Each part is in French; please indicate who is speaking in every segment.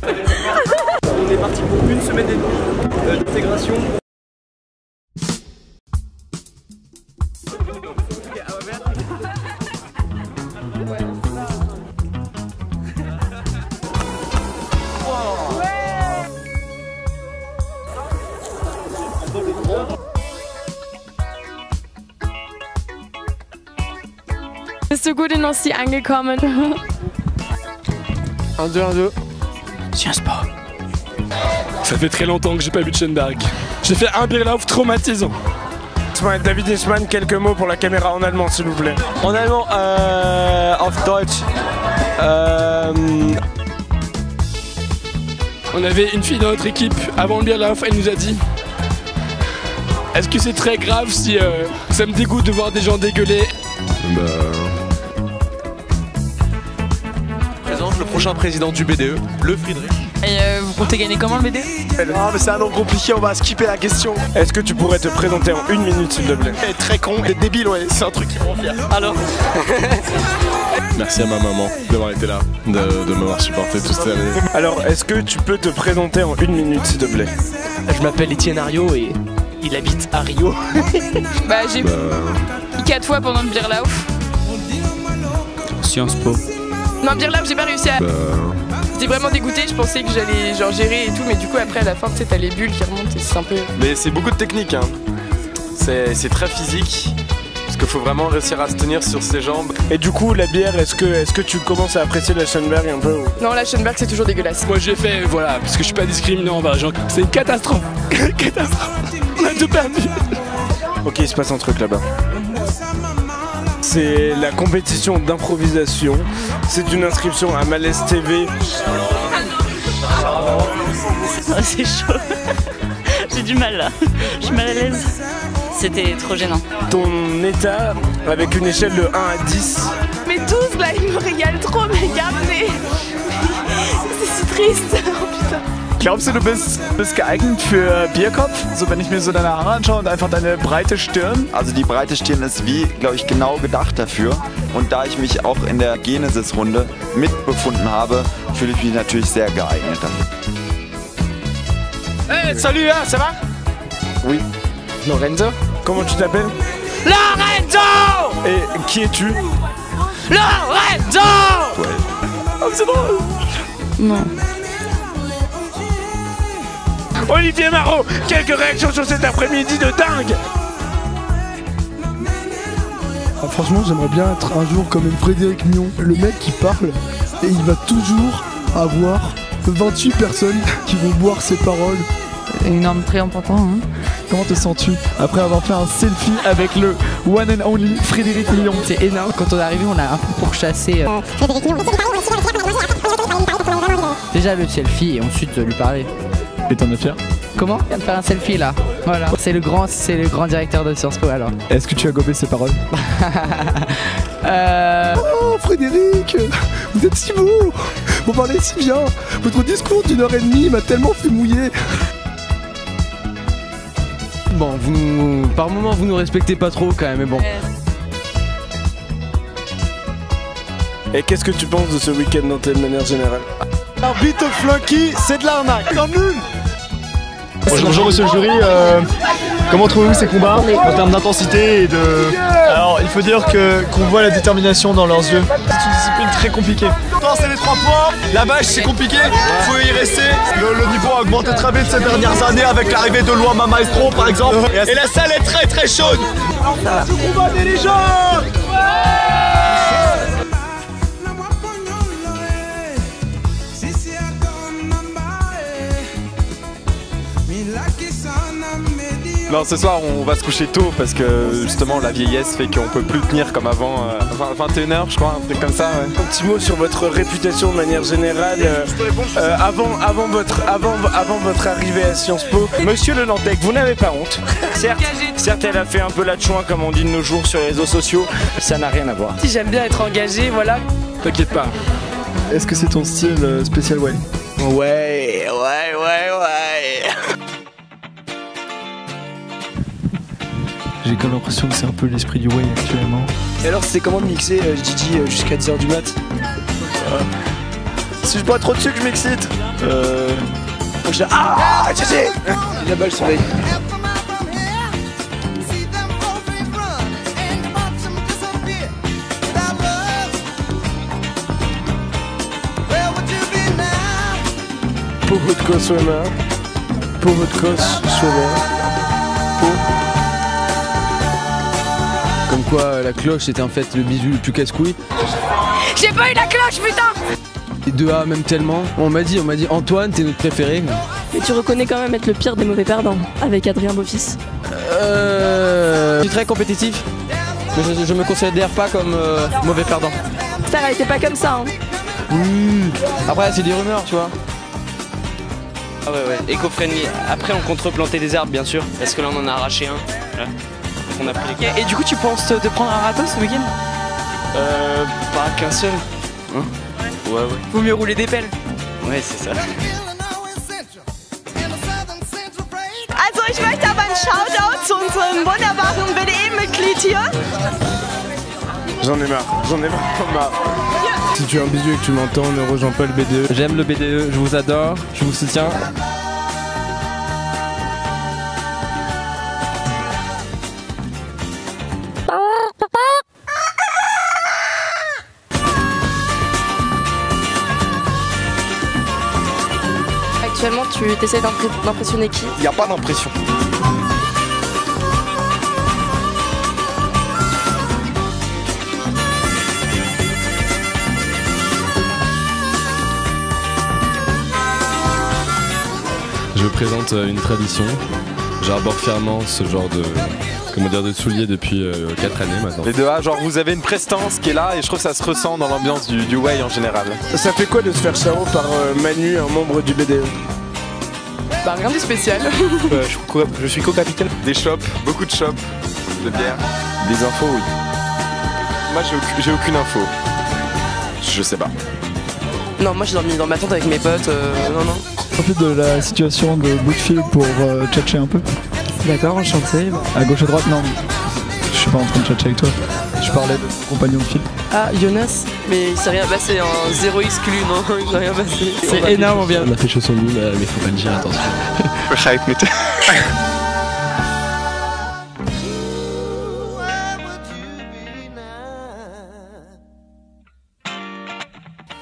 Speaker 1: On est parti pour une semaine et demie d'intégration.
Speaker 2: Bist du gut in Nancy angekommen?
Speaker 1: 1-2-1-2.
Speaker 3: Sciences Po. Ça fait très longtemps que j'ai pas vu de Schoenberg. J'ai fait un Bierlauf traumatisant.
Speaker 1: David Ischmann, quelques mots pour la caméra en allemand s'il vous plaît.
Speaker 4: En allemand, auf Deutsch.
Speaker 3: On avait une fille dans notre équipe avant le Bierlauf, elle nous a dit: est-ce que c'est très grave si ça me dégoûte de voir des gens dégueuler?
Speaker 4: Présente le prochain président du BDE, le Friedrich.
Speaker 2: Et vous comptez gagner comment le BD?
Speaker 1: Ah mais c'est un nom compliqué, on va skipper la question. Est-ce que tu pourrais te présenter en 1 minute s'il te plaît? Très con, et débile ouais, c'est un truc qui rend fier.
Speaker 4: Alors
Speaker 5: merci à ma maman d'avoir été là, de m'avoir supporté toute cette année.
Speaker 1: Alors est-ce que tu peux te présenter en 1 minute s'il te plaît?
Speaker 4: je m'appelle Étienne Ario et il habite à Rio.
Speaker 2: Bah j'ai 4 fois pendant le Bierlauf.
Speaker 3: Sciences Po.
Speaker 2: Non, Bierlauf j'ai pas réussi à... J'étais vraiment dégoûtée, je pensais que j'allais genre gérer et tout, mais du coup après à la fin tu sais t'as les bulles qui remontent et c'est un peu...
Speaker 6: Mais c'est beaucoup de technique hein. C'est très physique. Parce qu'il faut vraiment réussir à se tenir sur ses jambes.
Speaker 1: Et du coup la bière, est-ce que tu commences à apprécier la Schoenberg un peu ou...
Speaker 2: Non, la Schoenberg c'est toujours dégueulasse.
Speaker 3: Moi j'ai fait, voilà, parce que je suis pas discriminant envers les gens. C'est une catastrophe. Catastrophe. On a tout perdu.
Speaker 1: Ok, il se passe un truc là-bas. C'est la compétition d'improvisation. C'est une inscription à Malaise TV.
Speaker 7: Oh, c'est chaud. J'ai du mal là. Je suis mal à l'aise. C'était trop gênant.
Speaker 1: Ton état avec une échelle de 1 à 10.
Speaker 2: Mais tous là ils me régalent trop, mais regarde, mais... c'est si triste. Oh putain.
Speaker 8: Glaubst du, du bist geeignet für Bierkopf? So, wenn ich mir so deine Haare anschaue und einfach deine breite Stirn.
Speaker 9: Also die breite Stirn ist wie, glaube ich, genau gedacht dafür. Und da ich mich auch in der Genesis-Runde mitbefunden habe, fühle ich mich natürlich sehr geeignet dafür.
Speaker 1: Hey, salut, ça va? Oui. Lorenzo? Comment tu t'appelles?
Speaker 2: Lorenzo!
Speaker 1: Et qui es-tu?
Speaker 2: Lorenzo!
Speaker 1: Ouais. Oh, c'est drôle!
Speaker 2: Non.
Speaker 1: Olivier Marot, quelques réactions sur cet après-midi de dingue!
Speaker 10: Ah, franchement, j'aimerais bien être un jour comme Frédéric Mion, le mec qui parle et il va toujours avoir 28 personnes qui vont boire ses paroles.
Speaker 7: Énorme très important. Hein.
Speaker 8: Comment te sens-tu après avoir fait un selfie avec le one and only Frédéric Mion?
Speaker 7: C'est énorme. Quand on est arrivé, on a un peu pourchassé
Speaker 11: Frédéric Mion.
Speaker 7: déjà le selfie et ensuite lui parler.
Speaker 8: Et t'en es fier?
Speaker 7: Comment? On vient de faire un selfie là. Voilà. C'est le grand directeur de Sciences Po alors.
Speaker 8: Est-ce que tu as gobé ses paroles?
Speaker 10: Oh Frédéric, vous êtes si beau, vous parlez si bien, votre discours d'1 heure et demie m'a tellement fait mouiller.
Speaker 4: Bon, par moment vous nous respectez pas trop quand même, mais bon.
Speaker 1: Et qu'est-ce que tu penses de ce week-end dans de manière générale?
Speaker 8: L'arbitre Flunky, c'est de l'arnaque. C'est nul.
Speaker 5: Bonjour monsieur le jury, comment trouvez-vous ces combats en termes d'intensité et de...
Speaker 8: Alors il faut dire qu'on voit la détermination dans leurs yeux. C'est une discipline très compliquée. C'est les 3 points, la bâche c'est compliqué, il faut y rester. Le niveau a augmenté très vite ces dernières années avec l'arrivée de Luama Maestro par exemple. Et la salle est très très chaude. Ce combat des légendes.
Speaker 6: Non, ce soir on va se coucher tôt parce que justement la vieillesse fait qu'on peut plus tenir comme avant. 21h je crois, un truc comme ça. Ouais.
Speaker 1: Un petit mot sur votre réputation de manière générale avant votre arrivée à Sciences Po. Monsieur Le Nantec, vous n'avez pas honte? Certes, elle a fait un peu la chouin comme on dit de nos jours sur les réseaux sociaux, ça n'a rien à voir.
Speaker 2: Si j'aime bien être engagée, voilà.
Speaker 3: T'inquiète pas.
Speaker 10: Est-ce que c'est ton style spécial Wally?
Speaker 1: Ouais.
Speaker 8: J'ai comme l'impression que c'est un peu l'esprit du way actuellement.
Speaker 1: Et alors c'était comment de mixer Gigi jusqu'à 10h du mat? Si je bois trop de sucre, je m'excite. Ah, je sais.
Speaker 4: La balle soleil.
Speaker 1: Pauvre de cos swimmer. Pauvre de cos swimmer.
Speaker 4: Comme quoi la cloche c'était en fait le bisou le plus casse-couille.
Speaker 2: J'ai pas eu la cloche, putain!
Speaker 4: Les 2A même tellement. On m'a dit Antoine t'es notre préféré.
Speaker 11: Mais tu reconnais quand même être le pire des mauvais perdants, avec Adrien Beaufils.
Speaker 4: Je suis très compétitif. Mais je me considère pas comme mauvais perdant.
Speaker 11: Ça elle était pas comme ça, hein.
Speaker 4: Après c'est des rumeurs tu vois.
Speaker 12: Ah ouais, éco-friendly. Après on contreplantait des arbres bien sûr, parce que là on en a arraché un. Là. On a pris les...
Speaker 2: Et du coup tu penses te prendre un râteau ce week-end?
Speaker 12: Pas qu'un seul. Hein? Ouais.
Speaker 2: Vaut mieux rouler des pelles.
Speaker 12: Ouais, c'est ça.
Speaker 13: Also ich möchte aber ein Shoutout zu unserem wunderbaren BDE-Mitglied hier.
Speaker 1: J'en ai marre.
Speaker 4: Si tu as un bisou et que tu m'entends, ne rejoins pas le BDE. J'aime le BDE, je vous adore, je vous soutiens.
Speaker 11: Actuellement, tu essaies d'impressionner qui?
Speaker 1: Il n'y a pas d'impression.
Speaker 14: Je présente une tradition. J'arbore fièrement ce genre de souliers depuis 4 années maintenant.
Speaker 6: Les 2A, genre vous avez une prestance qui est là et je trouve que ça se ressent dans l'ambiance du Way en général.
Speaker 1: Ça fait quoi de se faire charo par Manu, un membre du BDE?
Speaker 2: Bah rien de spécial.
Speaker 6: Je suis co-capitaine. Des shops, beaucoup de shops, de bière. Des infos, oui. Moi j'ai aucune info. Je sais pas.
Speaker 2: Non, moi j'ai dormi dans ma tente avec mes potes, non.
Speaker 8: Profite de la situation de bout de fil pour tchatcher un peu.
Speaker 2: D'accord, enchanté.
Speaker 8: À gauche à droite, non. Je suis pas en train de tchatcher avec toi. Je parlais de ton compagnon de fil.
Speaker 2: Ah, Jonas? Mais il s'est rien passé, en 0 exclu, non, il s'est rien passé. C'est énorme, on vient.
Speaker 14: On a fait chausson nul, mais faut pas le dire, attention.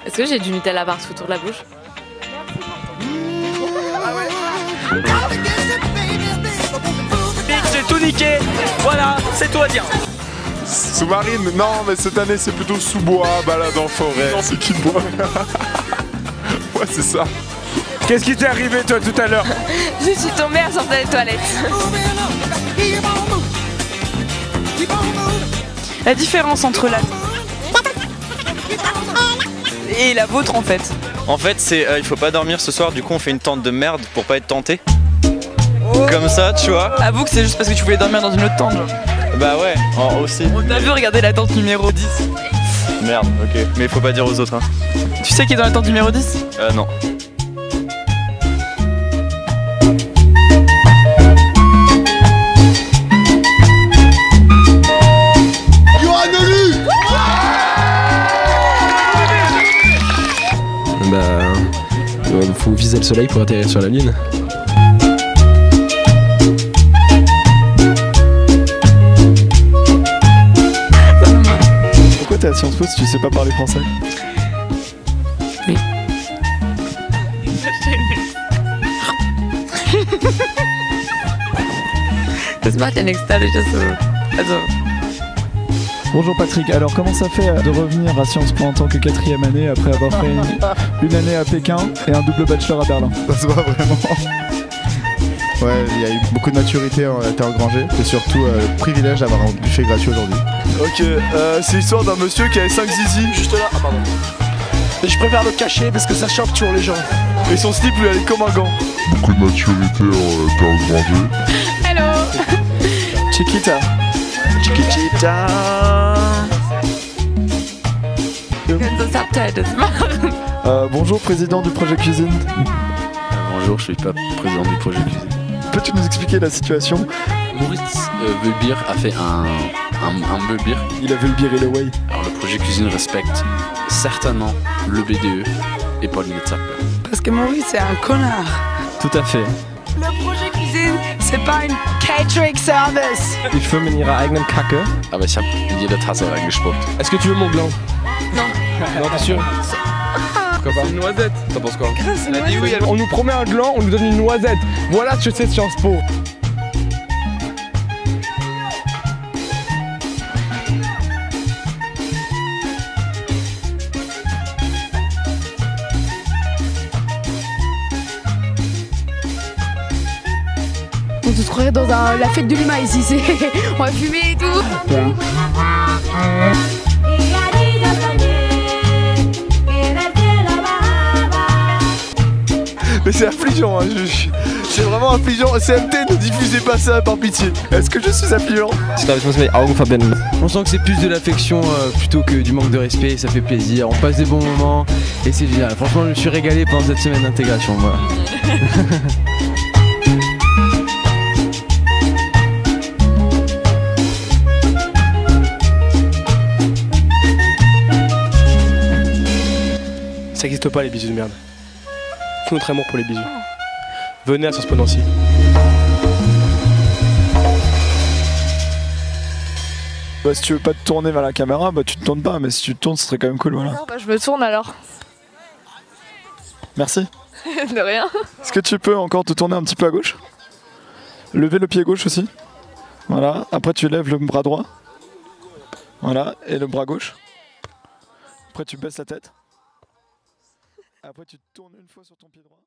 Speaker 11: Est-ce que j'ai du Nutella partout autour de la bouche?
Speaker 12: J'ai tout niqué. Voilà, c'est tout à dire.
Speaker 6: Sous-marine, non mais cette année c'est plutôt sous-bois, balade en forêt. Non, c'est qui boit. Ouais, c'est ça.
Speaker 1: Qu'est-ce qui t'est arrivé toi tout à l'heure?
Speaker 2: Je suis tombée à sortir des toilettes. La différence entre la... et la vôtre en fait.
Speaker 12: En fait, c'est il faut pas dormir ce soir, du coup on fait une tente de merde pour pas être tenté. Comme ça, tu vois.
Speaker 2: Avoue que c'est juste parce que tu voulais dormir dans une autre tente.
Speaker 12: Bah ouais, aussi.
Speaker 2: On t'a vu regarder la tente numéro 10.
Speaker 12: Merde, ok. Mais faut pas dire aux autres, hein.
Speaker 2: Tu sais qui est dans la tente numéro 10?
Speaker 12: Non.
Speaker 14: Faut viser le soleil pour atterrir sur la lune.
Speaker 8: Pourquoi t'es à Sciences Po si tu sais pas parler français?
Speaker 2: Oui. Das macht ja nichts, dadurch, dass du... Also...
Speaker 8: Bonjour Patrick, alors comment ça fait de revenir à Sciences Po en tant que 4e année après avoir fait une année à Pékin et un double bachelor à Berlin?
Speaker 15: Ça se voit vraiment. Ouais, il y a eu beaucoup de maturité à été engrangée et surtout le privilège d'avoir un buffet gratuit aujourd'hui.
Speaker 8: Ok, c'est l'histoire d'un monsieur qui avait 5 zizi juste là. Ah pardon. Et je préfère le cacher parce que ça choque toujours les gens. Et son slip lui allait comme un gant.
Speaker 15: Beaucoup de maturité a été engrangée.
Speaker 2: Hello.
Speaker 8: Chiquita.
Speaker 2: Chiquita. Du kannst das Subtitles machen.
Speaker 8: Bonjour président du projet cuisine.
Speaker 14: Bonjour, je suis pas président du projet cuisine.
Speaker 8: Peux-tu nous expliquer la situation?
Speaker 14: Moritz Wölbier a fait un Wölbier.
Speaker 8: Il a Wölbier et le Way.
Speaker 14: Alors le projet cuisine respecte certainement le BDE et Pauline Zappe.
Speaker 16: Parce que Maurice c'est un connard.
Speaker 4: Tout à fait.
Speaker 16: Le projet cuisine, c'est pas une catering service.
Speaker 4: Ich schwimme in ihrer eigenen Kacke.
Speaker 14: Aber ich habe in jede Tasse reingespuckt.
Speaker 3: Est-ce que tu veux mon gland?
Speaker 2: Non.
Speaker 3: Non, t'es sûr?
Speaker 14: C'est une noisette. T'en penses quoi?
Speaker 3: Elle a dit oui, on nous promet un gland, on nous donne une noisette. Voilà ce que c'est Sciences Po.
Speaker 17: On se croirait dans la fête de l'humain ici, on va fumer et tout.
Speaker 8: Mais c'est affligeant, hein, c'est vraiment affligeant. CMT, ne diffusez pas ça par pitié. Est-ce que je suis affligeant?
Speaker 4: On sent que c'est plus de l'affection plutôt que du manque de respect, ça fait plaisir, on passe des bons moments et c'est génial. Franchement, je me suis régalé pendant cette semaine d'intégration. Voilà.
Speaker 3: Ça n'existe pas les bisous de merde. Tout notre amour pour les bisous. Venez à Sciences Po Nancy.
Speaker 8: Bah, si tu veux pas te tourner vers la caméra, bah tu te tournes pas, mais si tu te tournes, ce serait quand même cool, voilà.
Speaker 2: Non, bah, je me tourne alors.
Speaker 8: Merci.
Speaker 2: De rien.
Speaker 8: Est-ce que tu peux encore te tourner un petit peu à gauche? Lever le pied gauche aussi. Voilà, après tu lèves le bras droit. Voilà, et le bras gauche. Après tu baisses la tête. Après tu te tournes une fois sur ton pied droit.